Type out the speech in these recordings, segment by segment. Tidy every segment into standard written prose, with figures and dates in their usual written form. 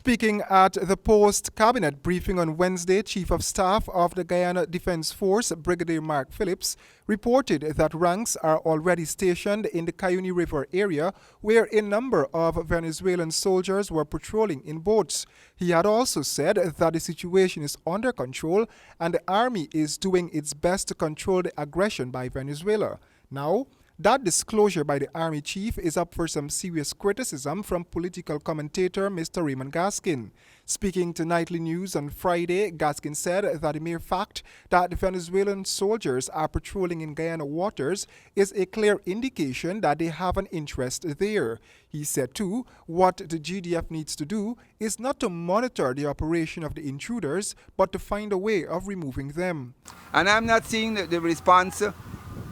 Speaking at the post-cabinet briefing on Wednesday, Chief of Staff of the Guyana Defense Force, Brigadier Mark Phillips, reported that ranks are already stationed in the Cayuni River area where a number of Venezuelan soldiers were patrolling in boats. He had also said that the situation is under control and the army is doing its best to control the aggression by Venezuela. Now, that disclosure by the Army Chief is up for some serious criticism from political commentator Mr. Raymond Gaskin. Speaking to Nightly News on Friday, Gaskin said that the mere fact that the Venezuelan soldiers are patrolling in Guyana waters is a clear indication that they have an interest there. He said too, what the GDF needs to do is not to monitor the operation of the intruders, but to find a way of removing them. And I'm not seeing the response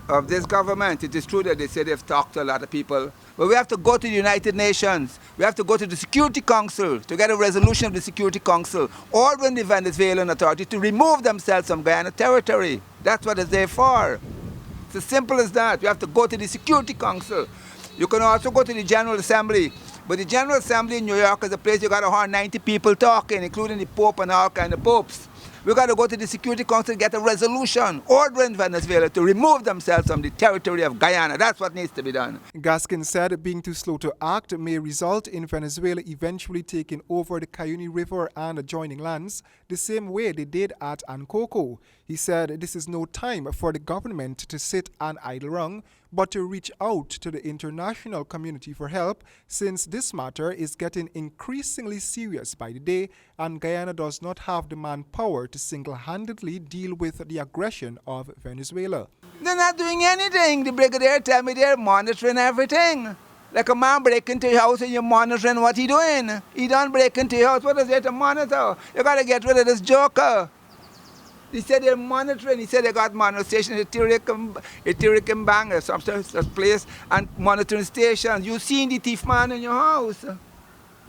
of this government. It is true that they say they've talked to a lot of people, but we have to go to the United Nations. We have to go to the Security Council to get a resolution of the Security Council ordering the Venezuelan authority to remove themselves from Guyana territory. That's what it's there for. It's as simple as that. We have to go to the Security Council. You can also go to the General Assembly, but the General Assembly in New York is a place you got 190 people talking, including the Pope and all kind of popes. We got to go to the Security Council and get a resolution ordering Venezuela to remove themselves from the territory of Guyana. That's what needs to be done. Gaskin said being too slow to act may result in Venezuela eventually taking over the Cayuni River and adjoining lands the same way they did at Ankoko. He said this is no time for the government to sit and idle around, but to reach out to the international community for help, since this matter is getting increasingly serious by the day and Guyana does not have the manpower to single-handedly deal with the aggression of Venezuela. They're not doing anything. The brigadier tell me they're monitoring everything. Like a man break into your house and you're monitoring what he doing. He don't break into your house. What is there to monitor? You got to get rid of this joker. He said they're monitoring. He said they got monitoring stations at Tirikim Bang or some place and monitoring stations. You seen the thief man in your house.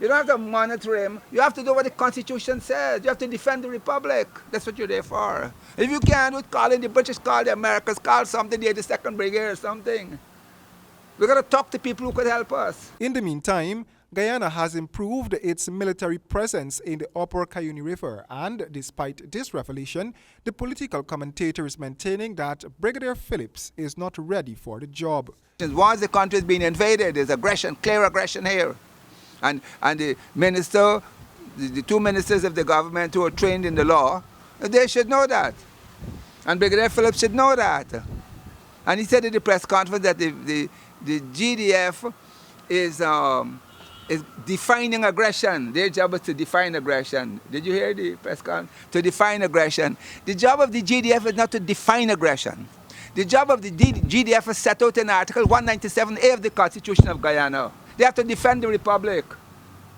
You don't have to monitor him. You have to do what the Constitution says. You have to defend the Republic. That's what you're there for. If you can't do it, call in the British, call the Americans, call something, the 82nd Brigade or something. We got to talk to people who could help us. In the meantime, Guyana has improved its military presence in the upper Cayuni River, and despite this revelation, the political commentator is maintaining that Brigadier Phillips is not ready for the job. Once the country is being invaded, there's aggression, clear aggression here. And the minister, the two ministers of the government who are trained in the law, they should know that. And Brigadier Phillips should know that. And he said at the press conference that the GDF is defining aggression. Their job is to define aggression. Did you hear the press conference? To define aggression. The job of the GDF is not to define aggression. The job of the GDF is set out in Article 197A of the Constitution of Guyana. They have to defend the Republic.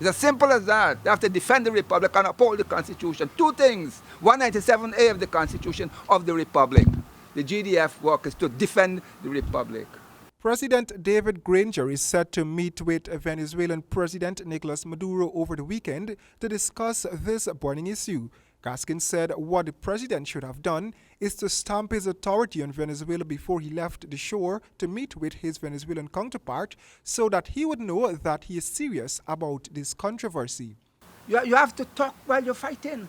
It's as simple as that. They have to defend the Republic and uphold the Constitution. Two things. 197A of the Constitution of the Republic. The GDF work is to defend the Republic. President David Granger is set to meet with Venezuelan President Nicolas Maduro over the weekend to discuss this burning issue. Gaskin said what the president should have done is to stamp his authority on Venezuela before he left the shore to meet with his Venezuelan counterpart so that he would know that he is serious about this controversy. You have to talk while you're fighting.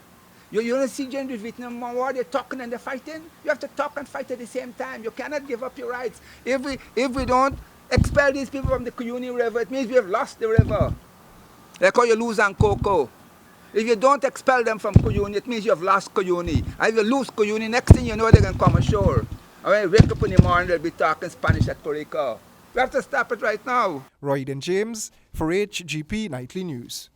You don't see during the Vietnam War, they're talking and they're fighting. You have to talk and fight at the same time. You cannot give up your rights. If we don't expel these people from the Cayuni River, it means we have lost the river. Like how you lose Ankoko. If you don't expel them from Cayuni, it means you have lost Cayuni. And if you lose Cayuni, next thing you know, they're going to come ashore. And when you wake up in the morning, they'll be talking Spanish at Corica. We have to stop it right now. Royden James for HGP Nightly News.